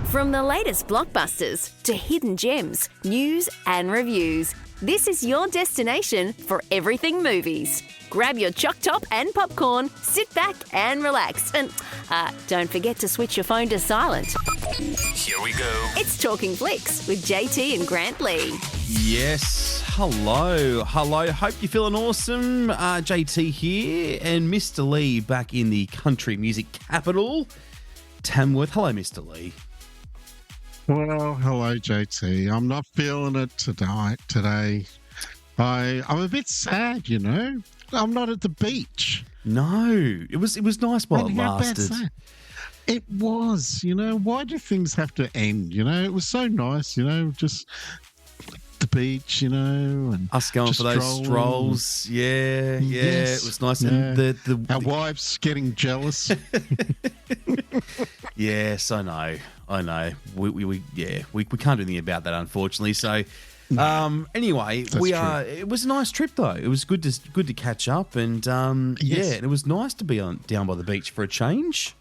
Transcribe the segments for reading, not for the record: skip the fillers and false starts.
From the latest blockbusters to hidden gems, news and reviews, this is your destination for everything movies. Grab your choc top and popcorn, sit back and relax. And don't forget to switch your phone to silent. Here we go. It's Talkin Flicks with JT and Grant Lee. Yes, hello. Hope you're feeling awesome. JT here and Mr. Lee back in the country music capital, Tamworth. Hello, Mr. Lee. Well, hello, JT. I'm not feeling it today. I'm a bit sad, you know. I'm not at the beach. No, it was nice while it lasted. It was, you know. Why do things have to end? You know, it was so nice, you know, just the beach, you know, and us going for those strolls. Yeah, yes, it was nice. Yeah. And our wives getting jealous. Yes, I know. We can't do anything about that, unfortunately. So, anyway, it was a nice trip though. It was good to catch up, and yes. and it was nice to be down by the beach for a change.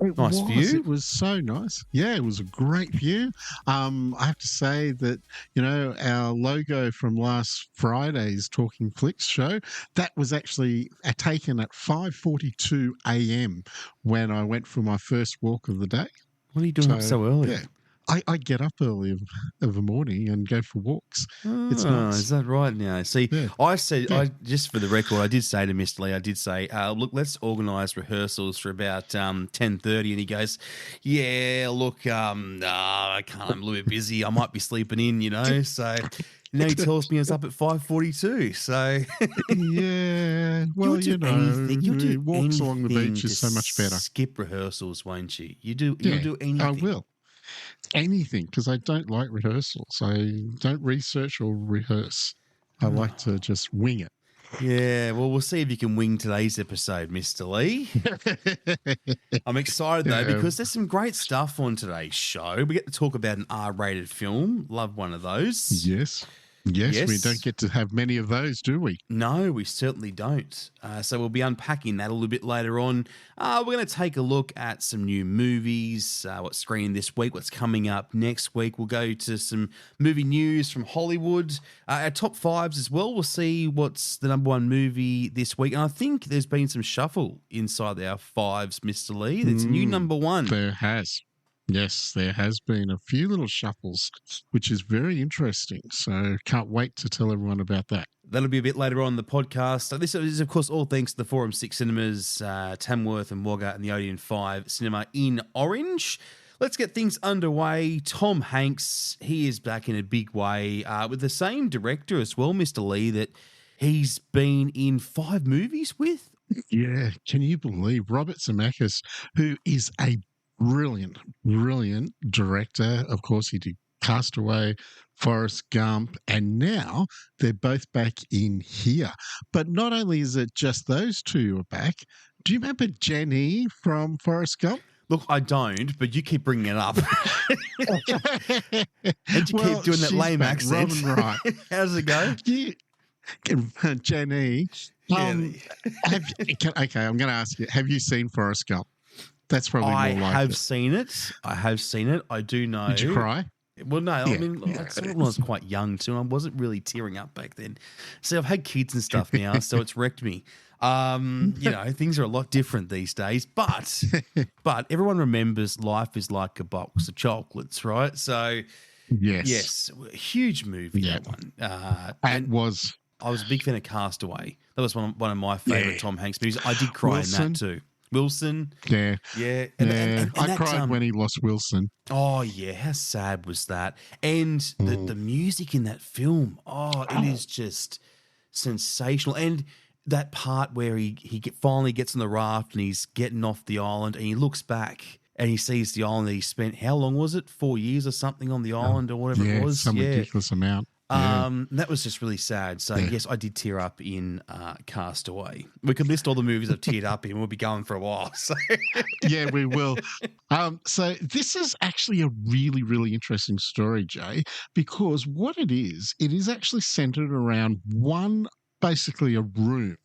Nice view. It was so nice. Yeah, it was a great view. I have to say that, you know, our logo from last Friday's Talkin Flicks show, that was actually taken at 5:42 a.m. when I went for my first walk of the day. What are you doing up so early? Yeah. I get up early of the morning and go for walks. It's nice. Is that right now? See, yeah. I just for the record, I did say to Mr. Lee, I did say, look, let's organise rehearsals for about 10:30, and he goes, yeah, look, I can't, I'm a little bit busy. I might be sleeping in, you know, so... Now he tells me it's up at 5:42, so... Yeah, well, you know, you'll do walks along the beach is so much better. Skip rehearsals, won't you? You'll do anything. I will. Anything, because I don't like rehearsals. I don't research or rehearse. I like to just wing it. Yeah, well, we'll see if you can wing today's episode, Mr. Lee. I'm excited, though, because there's some great stuff on today's show. We get to talk about an R-rated film. Love one of those. Yes, we don't get to have many of those, do we? No, we certainly don't. So we'll be unpacking that a little bit later on. We're going to take a look at some new movies, what's screening this week, what's coming up next week. We'll go to some movie news from Hollywood. Our top fives as well. We'll see what's the number one movie this week. And I think there's been some shuffle inside our fives, Mr. Lee. That's a new number one. There has. Yes, there has been a few little shuffles, which is very interesting. So can't wait to tell everyone about that. That'll be a bit later on in the podcast. So this is, of course, all thanks to the Forum 6 Cinemas, Tamworth and Wagga and the Odeon 5 Cinema in Orange. Let's get things underway. Tom Hanks, he is back in a big way with the same director as well, Mr. Lee, that he's been in 5 movies with. Yeah, can you believe Robert Zemeckis, who is a brilliant director. Of course, he did Castaway, Forrest Gump, and now they're both back in here. But not only is it just those two are back, do you remember Jenny from Forrest Gump? Look, I don't, but you keep bringing it up. And you keep doing that lame accent. Right. How does it go? Jenny. Okay, I'm going to ask you, have you seen Forrest Gump? That's probably more like it. I have seen it. I do know. Did you cry? Well, no. Yeah. I mean, I was quite young too. I wasn't really tearing up back then. See, I've had kids and stuff now, so it's wrecked me. You know, things are a lot different these days. But everyone remembers life is like a box of chocolates, right? So, yes, huge movie that one. It was. I was a big fan of Castaway. That was one of my favourite Tom Hanks movies. I did cry in that too. Wilson. Yeah. And I cried when he lost Wilson. Oh, yeah. How sad was that? And the music in that film, it is just sensational. And that part where he finally gets on the raft and he's getting off the island and he looks back and he sees the island that he spent, how long was it? 4 years or something on the island or whatever it was? Some ridiculous amount. That was just really sad. So, yes, I did tear up in Castaway. We could list all the movies I've teared up in. We'll be going for a while. So. Yeah, we will. So this is actually a really, really interesting story, Jay, because what it is actually centered around one basically a room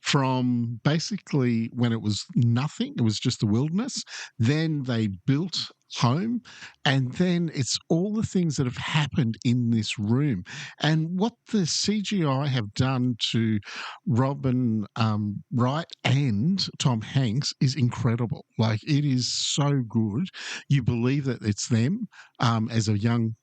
from basically when it was nothing, it was just the wilderness. Then they built home, and then it's all the things that have happened in this room. And what the CGI have done to Robin Wright and Tom Hanks is incredible. Like, it is so good. You believe that it's them as a young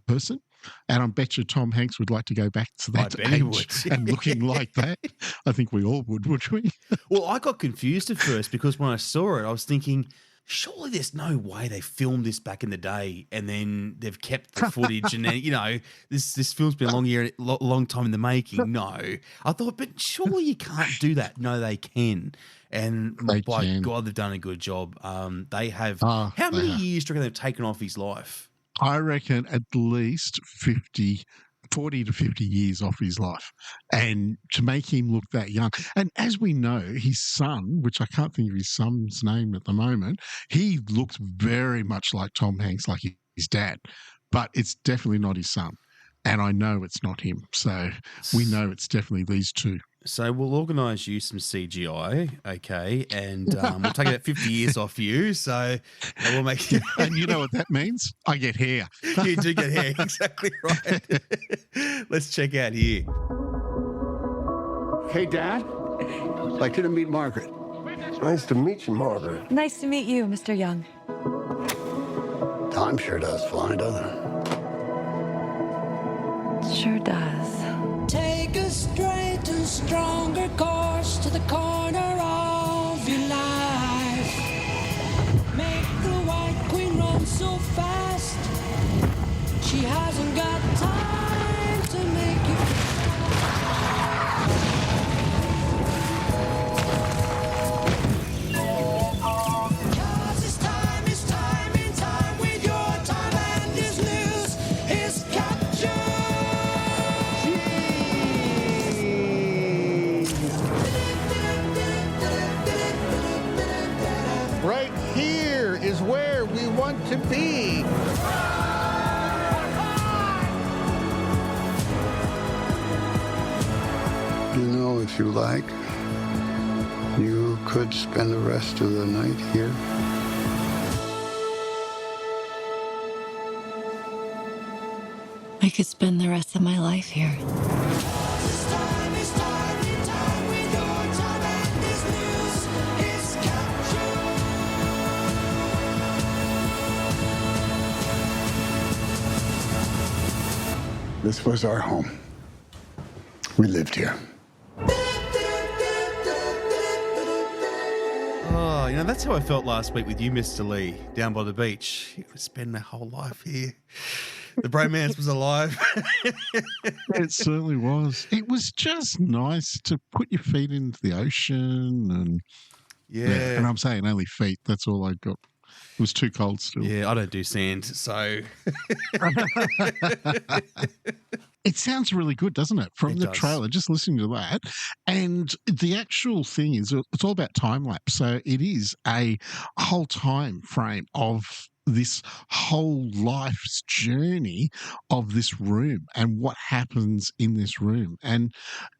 person. And I bet you Tom Hanks would like to go back to that age and looking like that. I think we all would we? Well, I got confused at first because when I saw it, I was thinking, surely there's no way they filmed this back in the day and then they've kept the footage and then, you know, this film's been a long time in the making. No. I thought, but surely you can't do that. No, they can. And by God, they've done a good job. They have. How many years do you reckon they've taken off his life? I reckon at least 40 to 50 years off his life, and to make him look that young. And as we know, his son, which I can't think of his son's name at the moment, he looks very much like Tom Hanks, like his dad, but it's definitely not his son. And I know it's not him. So we know it's definitely these two. So we'll organise you some CGI, okay, and we'll take about 50 years off you, so we'll make you... And you know what that means? I get hair. You do get hair, exactly right. Let's check out here. Hey, Dad. I'd like you to meet Margaret. Nice to meet you, Margaret. Nice to meet you, Mr. Young. Time sure does fly, doesn't it? Sure does. Take a straight and stronger course to the corner of your life. Make the White Queen run so fast. She hasn't got time to make you. Cause it's time in time with your time, and this news is captured. Right here is where we want to be. You know, if you like, you could spend the rest of the night here. I could spend the rest of my life here. It's time in time with your time, and this news is captured. This was our home. We lived here. Oh, you know, that's how I felt last week with you, Mr. Lee, down by the beach. You would spend my whole life here. The bromance was alive. It certainly was. It was just nice to put your feet into the ocean and and I'm saying only feet. That's all I got. It was too cold still. Yeah, I don't do sand, so it sounds really good, doesn't it? From the trailer, just listening to that. And the actual thing is, it's all about time lapse. So it is a whole time frame of this whole life's journey of this room and what happens in this room. And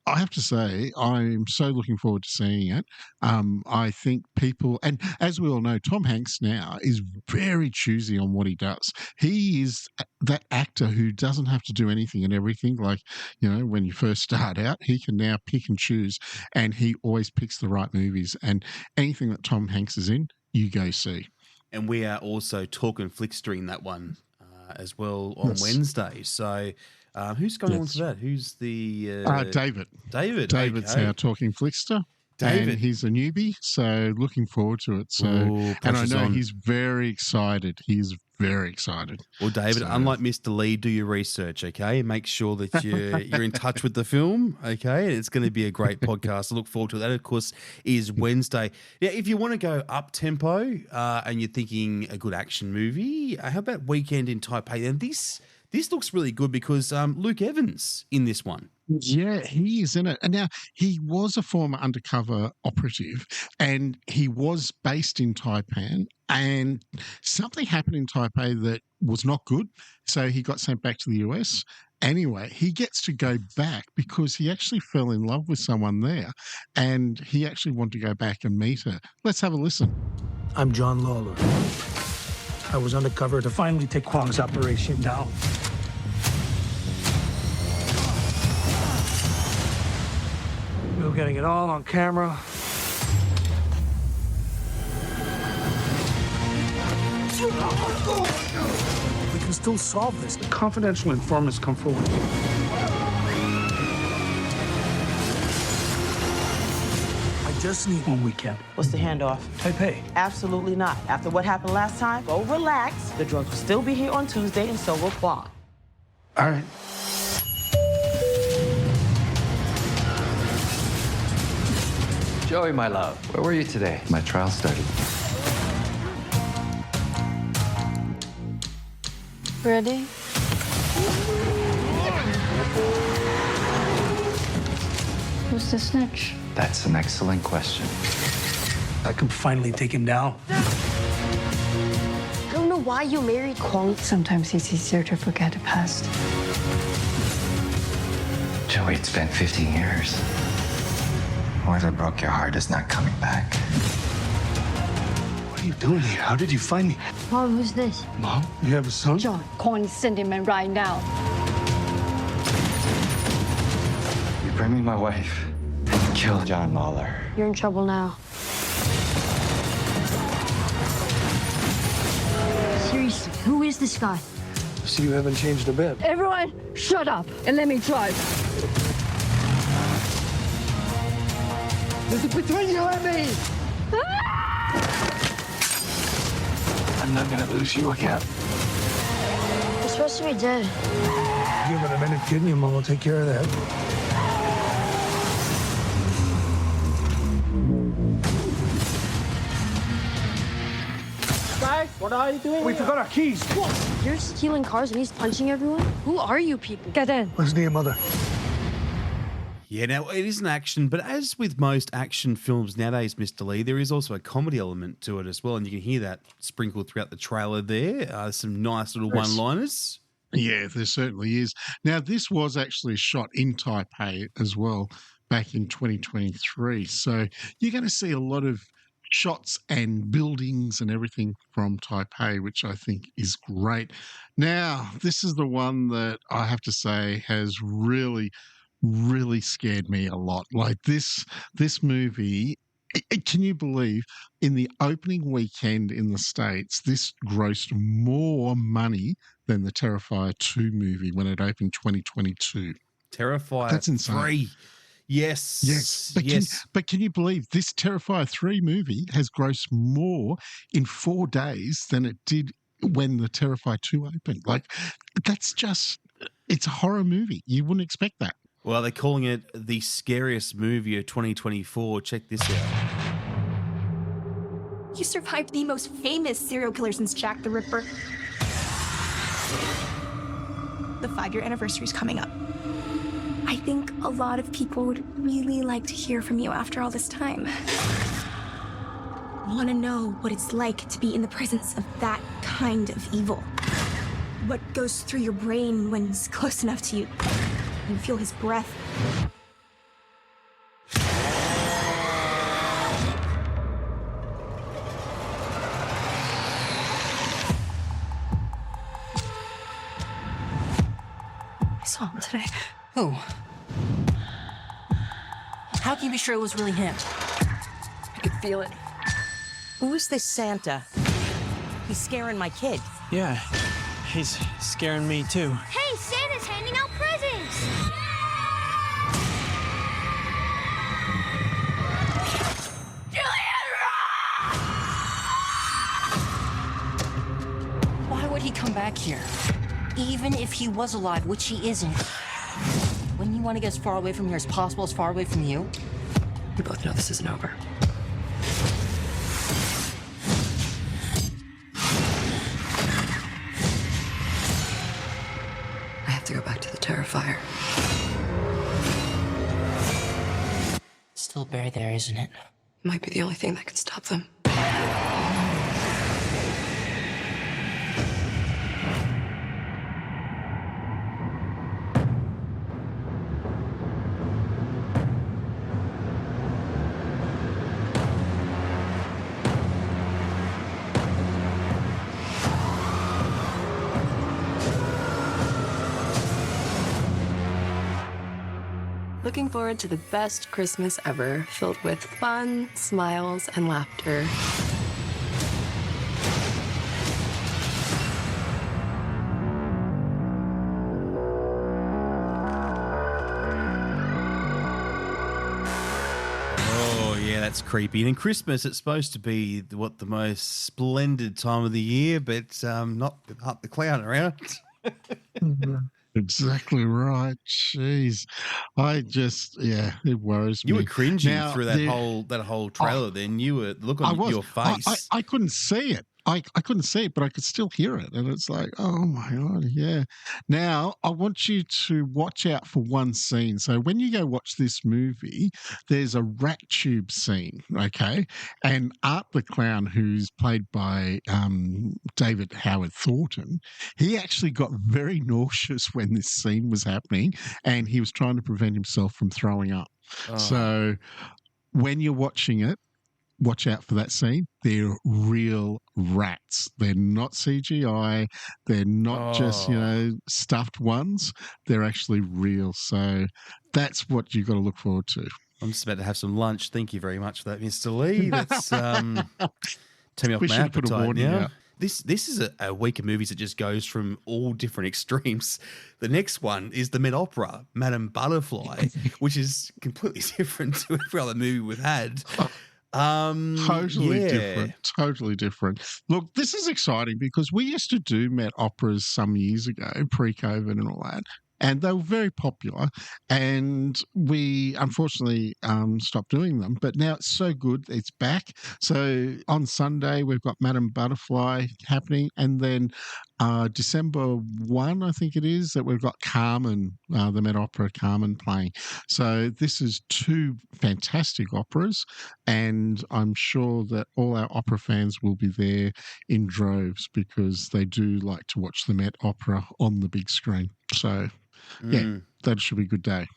I have to say, I'm so looking forward to seeing it. I think people, and as we all know, Tom Hanks now is very choosy on what he does. He is that actor who doesn't have to do anything and everything. Like, you know, when you first start out, he can now pick and choose, and he always picks the right movies. And anything that Tom Hanks is in, you go see. And we are also Talkin Flicks during that one as well on Wednesday. So who's going on to that? Who's the... David. David's our Talking Flickster. David. And he's a newbie, so looking forward to it. So, and I know he's very excited. He's very excited. Well, David, unlike Mr. Lee, do your research, okay? Make sure that you're in touch with the film, okay? It's going to be a great podcast. I look forward to it. That, of course, is Wednesday. Now, if you want to go up-tempo and you're thinking a good action movie, how about Weekend in Taipei? And this looks really good because Luke Evans in this one. Yeah, he is in it. And now, he was a former undercover operative, and he was based in Taipan, And something happened in Taipei that was not good. So he got sent back to the US. Anyway, he gets to go back because he actually fell in love with someone there and he actually wanted to go back and meet her. Let's have a listen. I'm John Lawler. I was undercover to finally take Kwong's operation down. We were getting it all on camera. We can still solve this. The confidential informants come forward. I just need 1 weekend. What's the handoff? Taipei. Absolutely not. After what happened last time, go relax. The drugs will still be here on Tuesday, and so will Kwong. All right. Joey, my love, where were you today? My trial started. Ready? Who's the snitch? That's an excellent question. I can finally take him down. I don't know why you married Kwong. Sometimes it's easier to forget the past. Joey, it's been 15 years. Whoever broke your heart is not coming back. What are you doing here? How did you find me? Mom, who's this? Mom, you have a son? John, Kwong is sending him right now. You bring me my wife. Kill John Lawler. You're in trouble now. Seriously, who is this guy? See, you haven't changed a bit. Everyone, shut up and let me drive. This is between you and me. I'm not gonna lose you again. You're supposed to be dead. Give it a minute, kid, and your mom will take care of that. Guys, what are you doing? We forgot our keys. What? You're stealing cars and he's punching everyone? Who are you people? Get in. Listen to your mother. Yeah, now it is an action, but as with most action films nowadays, Mr. Lee, there is also a comedy element to it as well, and you can hear that sprinkled throughout the trailer there. Some nice little one-liners. Yeah, there certainly is. Now, this was actually shot in Taipei as well back in 2023. So you're going to see a lot of shots and buildings and everything from Taipei, which I think is great. Now, this is the one that I have to say has really scared me a lot. Like this movie, can you believe in the opening weekend in the States, this grossed more money than the Terrifier 2 movie when it opened 2022. Terrifier That's insane. 3. Yes. But can you believe this Terrifier 3 movie has grossed more in 4 days than it did when the Terrifier 2 opened? Like, that's just, it's a horror movie. You wouldn't expect that. Well, they're calling it the scariest movie of 2024. Check this out. You survived the most famous serial killer since Jack the Ripper. The 5-year anniversary is coming up. I think a lot of people would really like to hear from you after all this time. Want to know what it's like to be in the presence of that kind of evil. What goes through your brain when he's close enough to you. You feel his breath. I saw him today. Who? How can you be sure it was really him? I could feel it. Who is this Santa? He's scaring my kid. Yeah, he's scaring me too. Hey, Santa's handing out presents! Why would he come back here? Even if he was alive, which he isn't. Wouldn't you want to get as far away from here as possible, as far away from you? We both know this isn't over. I have to go back to the Terrifier. Still buried there, isn't it? Might be the only thing that can stop them. Looking forward to the best Christmas ever, filled with fun, smiles, and laughter. Oh, yeah, that's creepy. And in Christmas, it's supposed to be the most splendid time of the year, but not up the clown around. Exactly right. Jeez. It worries me. You were cringing Now, through that whole trailer. Then you were look on your face. I couldn't see it. I couldn't see it, but I could still hear it. And it's like, oh my God, yeah. Now, I want you to watch out for one scene. So when you go watch this movie, there's a rat tube scene, okay? And Art the Clown, who's played by David Howard Thornton, he actually got very nauseous when this scene was happening, and he was trying to prevent himself from throwing up. Oh. So when you're watching it, watch out for that scene. They're real rats. They're not CGI. They're not just, stuffed ones. They're actually real. So that's what you've got to look forward to. I'm just about to have some lunch. Thank you very much for that, Mr. Lee. That's turn me off my appetite now. This is a week of movies that just goes from all different extremes. The next one is the Met Opera, Madame Butterfly, which is completely different to every other movie we've had. Totally different. Look, this is exciting because we used to do Met Operas some years ago, pre-COVID and all that, and they were very popular, and we unfortunately stopped doing them, but now it's so good, it's back. So on Sunday we've got Madame Butterfly happening, and then December 1, I think it is, that we've got Carmen, the Met Opera Carmen playing. So this is two fantastic operas, and I'm sure that all our opera fans will be there in droves because they do like to watch the Met Opera on the big screen. So, yeah, that should be a good day.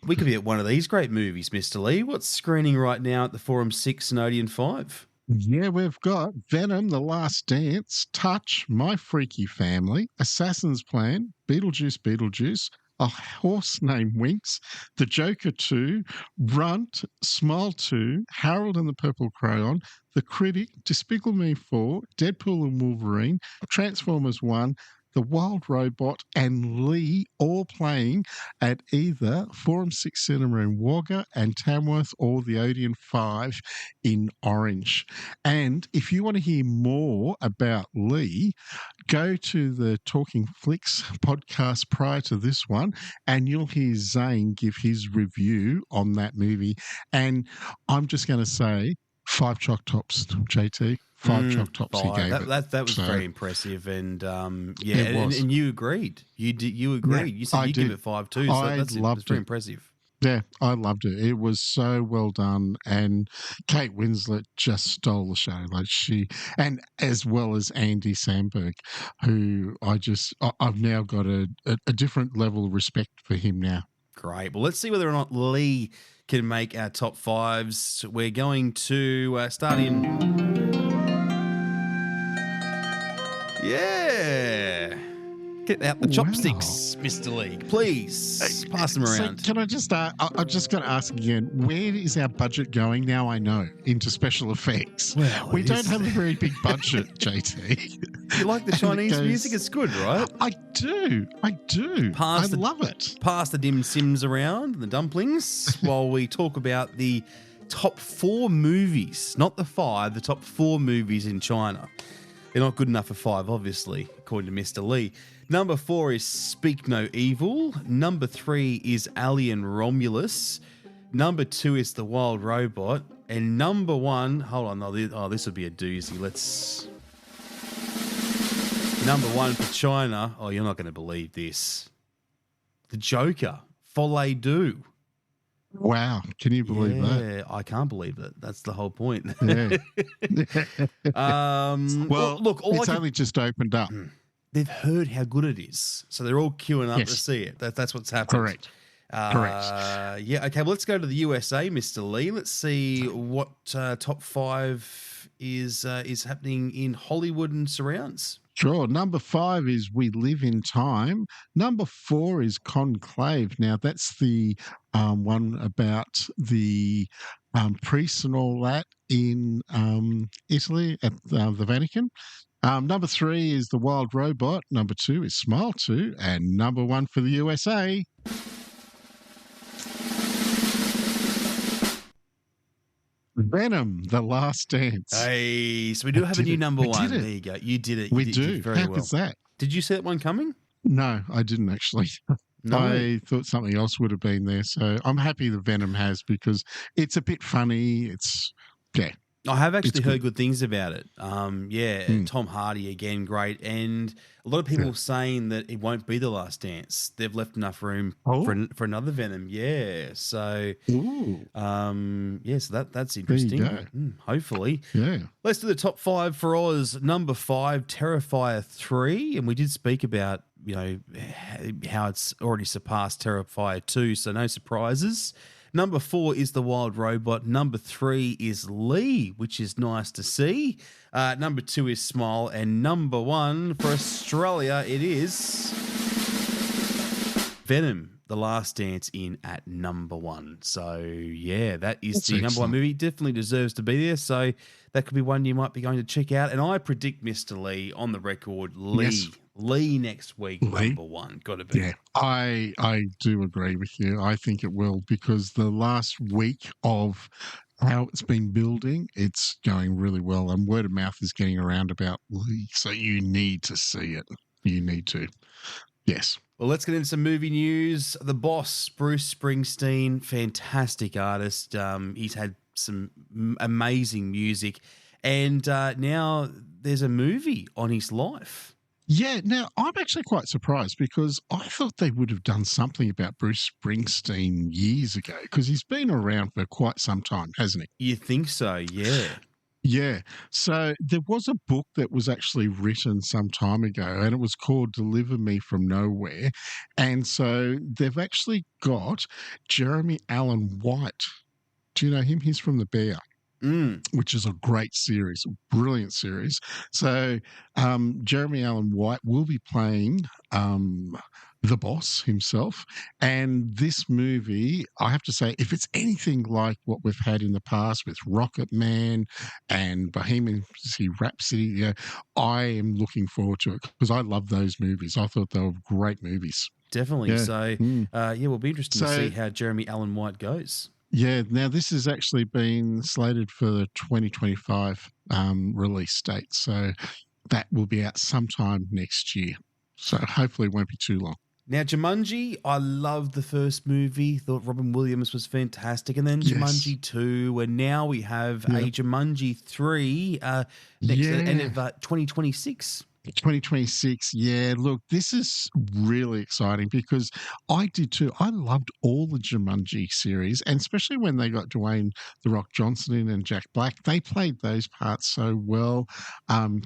We could be at one of these great movies, Mr. Lee. What's screening right now at the Forum 6 and Odeon 5? Yeah, we've got Venom, The Last Dance, Touch, My Freaky Family, Assassin's Plan, Beetlejuice, A Horse Named Winks, The Joker 2, Runt, Smile 2, Harold and the Purple Crayon, The Critic, Despicable Me 4, Deadpool and Wolverine, Transformers 1, The Wild Robot, and Lee, all playing at either Forum 6 Cinema in Wagga and Tamworth or the Odeon 5 in Orange. And if you want to hear more about Lee, go to the Talkin Flicks podcast prior to this one, and you'll hear Zane give his review on that movie. And I'm just going to say 5 chalk tops, JT. 5 chalk tops he gave it. That was very impressive, and and you agreed. You agreed. Yeah, you said you give it 5 too. So that's very impressive. Yeah, I loved it. It was so well done, and Kate Winslet just stole the show. And as well as Andy Samberg, who I've now got a different level of respect for him now. Great. Well, let's see whether or not Lee can make our top 5s. We're going to start in. Yeah. Get out the chopsticks, Mr. Lee. Please pass them around. So can I just I'm just going to ask again, where is our budget going now? I know, into special effects. Well, we don't have a very big budget, JT. You like the Chinese music? It's good, right? I do. I love it. Pass the dim sims around, the dumplings, while we talk about the top 4 movies, not the 5, the top 4 movies in China. They're not good enough for 5, obviously, according to Mr. Lee. Number 4 is Speak No Evil. Number 3 is Alien Romulus. Number 2 is The Wild Robot. And number 1, hold on, this will be a doozy. Number 1 for China. Oh, you're not going to believe this. The Joker, Folie Deux. Wow, can you believe that? Yeah, I can't believe it. That's the whole point. Yeah. Well, look, it's only just opened up. They've heard how good it is, so they're all queuing up to see it. That's what's happening. Correct. Yeah. Okay. Well, let's go to the USA, Mr. Lee. Let's see what top 5 is happening in Hollywood and surrounds. Sure. Number 5 is We Live in Time. Number 4 is Conclave. Now, that's the one about the priests and all that in Italy at the Vatican. Number 3 is The Wild Robot. Number 2 is Smile 2. And number 1 for the USA. Venom, The Last Dance. Hey, so we do have a new number 1. There you go. You did it. We did do. very How well. was that? Did you see that one coming? No, I didn't actually. No. I thought something else would have been there. So I'm happy the Venom has because it's a bit funny. I have actually heard good things about it. Tom Hardy again, great, and a lot of people saying that it won't be The Last Dance. They've left enough room for another Venom. Yeah, so so that's interesting. Hopefully, Let's do the top 5 for Oz. Number 5, Terrifier 3, and we did speak about how it's already surpassed Terrifier 2, so no surprises. Number 4 is The Wild Robot. Number 3 is Lee, which is nice to see. Number 2 is Smile. And number 1 for Australia, it is Venom, The Last Dance in at number 1. So, that is That's the number 1 excellent. movie. It definitely deserves to be there. So that could be one you might be going to check out. And I predict Mr. Lee on the record, Lee. Yes. Lee next week, number 1. Got to be. Yeah, I do agree with you. I think it will because the last week of how it's been building, it's going really well. And word of mouth is getting around about Lee. So you need to see it. You need to. Yes. Well, let's get into some movie news. The Boss, Bruce Springsteen, fantastic artist. He's had some amazing music. And now there's a movie on his life. Yeah, now I'm actually quite surprised because I thought they would have done something about Bruce Springsteen years ago because he's been around for quite some time, hasn't he? You think so, yeah. Yeah. So there was a book that was actually written some time ago and it was called Deliver Me From Nowhere. And so they've actually got Jeremy Allen White. Do you know him? He's from The Bear. Which is a great series, a brilliant series. So Jeremy Allen White will be playing the boss himself. And this movie, I have to say, if it's anything like what we've had in the past with Rocket Man and Bohemian Rhapsody, I am looking forward to it because I love those movies. I thought they were great movies. Definitely. Yeah. So, we'll be interested to see how Jeremy Allen White goes. Yeah, now this has actually been slated for the 2025 release date. So that will be out sometime next year. So hopefully it won't be too long. Now, Jumanji, I loved the first movie. Thought Robin Williams was fantastic. And then Jumanji 2, and now we have a Jumanji 3 next at the end of 2026. 2026, look, this is really exciting because I did too. I loved all the Jumanji series, and especially when they got Dwayne "The Rock" Johnson in and Jack Black. They played those parts so well.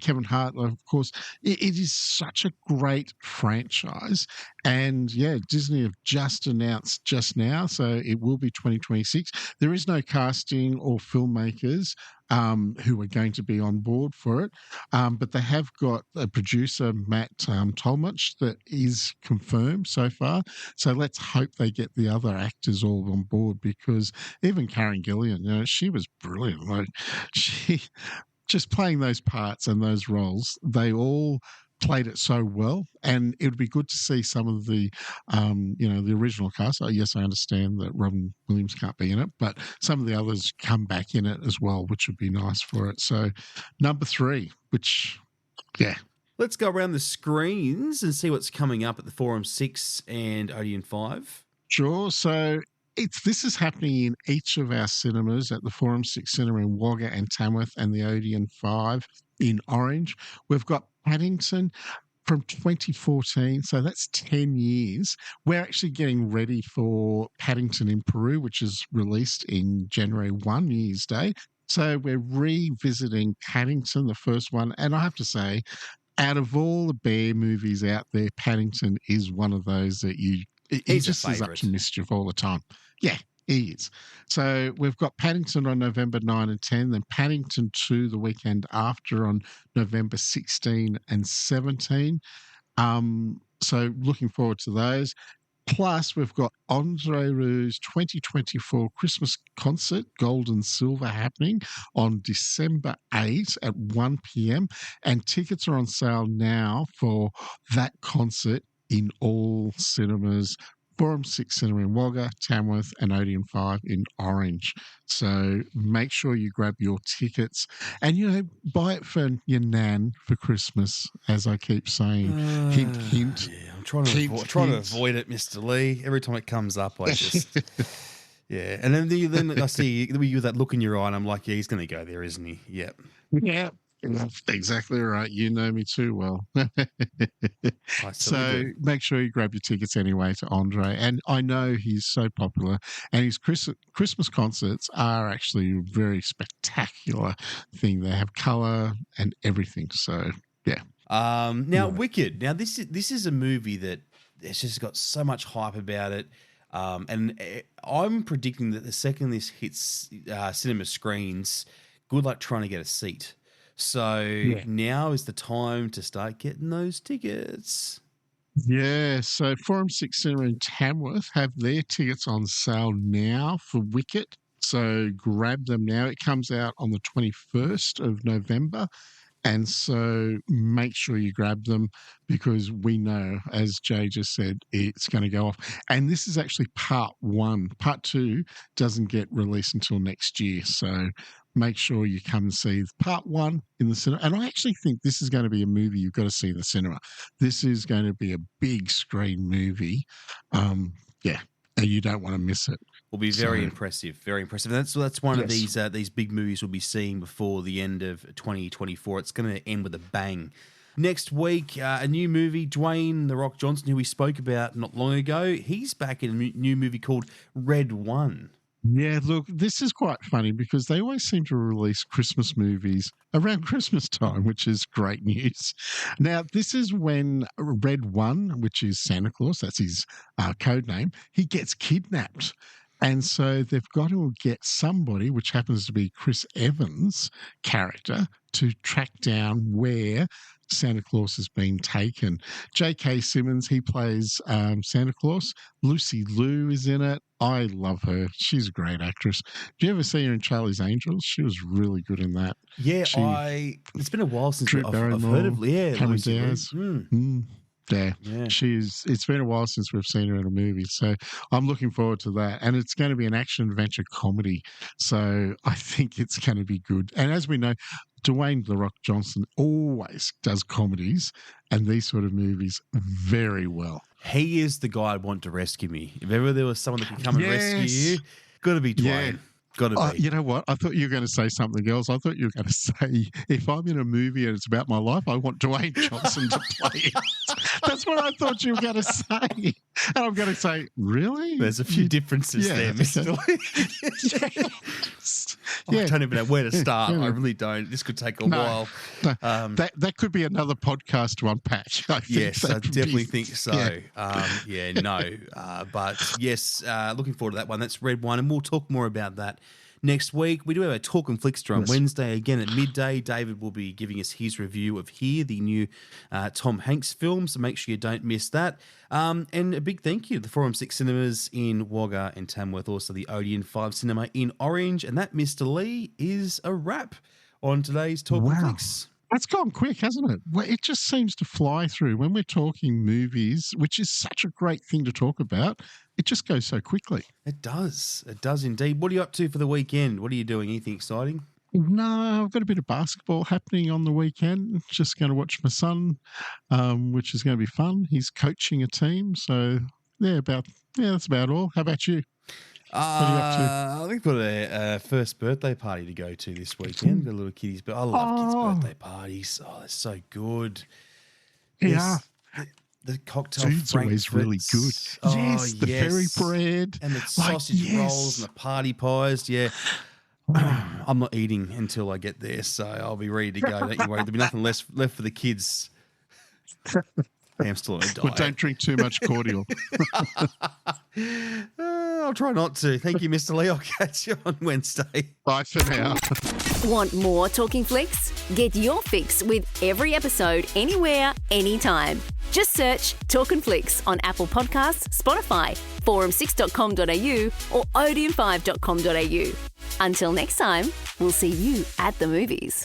Kevin Hart, of course. It is such a great franchise. And Disney have just announced just now, so it will be 2026. There is no casting or filmmakers who are going to be on board for it. But they have got a producer, Matt Tolmach, that is confirmed so far. So let's hope they get the other actors all on board because even Karen Gillian, she was brilliant. Like she just playing those parts and those roles, they all played it so well, and it would be good to see some of the the original cast. Yes, I understand that Robin Williams can't be in it, but some of the others come back in it as well, which would be nice for it. So number 3, which Let's go around the screens and see what's coming up at the Forum 6 and Odeon 5. Sure. So this is happening in each of our cinemas at the Forum 6 Cinema in Wagga and Tamworth and the Odeon 5 in Orange. We've got Paddington from 2014, so that's 10 years. We're actually getting ready for Paddington in Peru, which is released in January 1, New Year's Day. So we're revisiting Paddington, the first one, and I have to say, out of all the bear movies out there, Paddington is one of those that he just is up to mischief all the time. Yeah, He is. So we've got Paddington on November 9 and 10, then Paddington 2 the weekend after on November 16 and 17. So looking forward to those. Plus, we've got Andre Roux's 2024 Christmas concert, Gold and Silver, happening on December 8 at 1 p.m. And tickets are on sale now for that concert in all cinemas. Forum 6 Cinema in Wagga, Tamworth, and Odeon 5 in Orange. So make sure you grab your tickets and, buy it for your nan for Christmas, as I keep saying. Hint, hint. Yeah, I'm trying to avoid it, Mr. Lee. Every time it comes up, I just... yeah. And then I see you with that look in your eye and I'm like, yeah, he's going to go there, isn't he? Yep. Yeah. Exactly right. You know me too well. So make sure you grab your tickets anyway to Andre. And I know he's so popular, and his Christmas concerts are actually a very spectacular thing. They have colour and everything. So yeah. Now Wicked. Now this is a movie that it's just got so much hype about it. And I'm predicting that the second this hits cinema screens, good luck trying to get a seat. So now is the time to start getting those tickets. Yeah, so Forum 6 Cinema in Tamworth have their tickets on sale now for Wicked. So grab them now. It comes out on the 21st of November. And so make sure you grab them because we know, as Jay just said, it's going to go off. And this is actually part one. Part two doesn't get released until next year. So make sure you come and see part one in the cinema. And I actually think this is going to be a movie you've got to see in the cinema. This is going to be a big screen movie. And you don't want to miss it. Will be very impressive, very impressive. That's one of these big movies we'll be seeing before the end of 2024. It's going to end with a bang. Next week, a new movie, Dwayne "The Rock" Johnson, who we spoke about not long ago. He's back in a new movie called Red One. Yeah, look, this is quite funny because they always seem to release Christmas movies around Christmas time, which is great news. Now, this is when Red One, which is Santa Claus, that's his code name, he gets kidnapped. And so they've got to get somebody, which happens to be Chris Evans' character, to track down where Santa Claus has been taken. J.K. Simmons, he plays Santa Claus. Lucy Liu is in it. I love her. She's a great actress. Did you ever see her in Charlie's Angels? She was really good in that. Yeah, it's been a while since I've heard of Cameron Lucy Diaz. Liu. Yeah. It's been a while since we've seen her in a movie. So I'm looking forward to that. And it's going to be an action adventure comedy. So I think it's going to be good. And as we know, Dwayne "The Rock" Johnson always does comedies and these sort of movies very well. He is the guy I'd want to rescue me. If ever there was someone that could come and rescue you, got to be Dwayne. Yeah. Got to be. You know what? I thought you were going to say something else. I thought you were going to say, if I'm in a movie and it's about my life, I want Dwayne Johnson to play it. That's what I thought you were going to say. And I'm going to say, really? There's a few differences there, Mr. I don't even know where to start. I really don't. This could take a while. That could be another podcast to unpack. Yes, I definitely think so. But yes, looking forward to that one. That's Red One, and we'll talk more about that next week. We do have a Talkin Flicks on Wednesday again at midday. David will be giving us his review of Here, the new Tom Hanks film, so make sure you don't miss that. And a big thank you to the Forum 6 Cinemas in Wagga and Tamworth, also the Odeon 5 Cinema in Orange. And that, Mr. Lee, is a wrap on today's Talkin Flicks. That's gone quick, hasn't it? Well, it just seems to fly through. When we're talking movies, which is such a great thing to talk about, it just goes so quickly. It does. It does indeed. What are you up to for the weekend? What are you doing? Anything exciting? No, I've got a bit of basketball happening on the weekend. Just going to watch my son, which is going to be fun. He's coaching a team. So, that's about all. How about you? What are you up to? I think we've got a first birthday party to go to this weekend. Got a little kiddies, but I love kids' birthday parties. Oh, they're so good. Yeah. The cocktail Food's always really good. Oh, yes, the fairy bread. And the sausage rolls and the party pies. Yeah. I'm not eating until I get there, so I'll be ready to go. Don't you worry. There'll be nothing left for the kids. I am still on a diet. But don't drink too much cordial. I'll try not to. Thank you, Mr. Lee. I'll catch you on Wednesday. Bye for now. Want more Talking Flicks? Get your fix with every episode anywhere, anytime. Just search Talkin Flicks on Apple Podcasts, Spotify, forum6.com.au or odeon5.com.au. Until next time, we'll see you at the movies.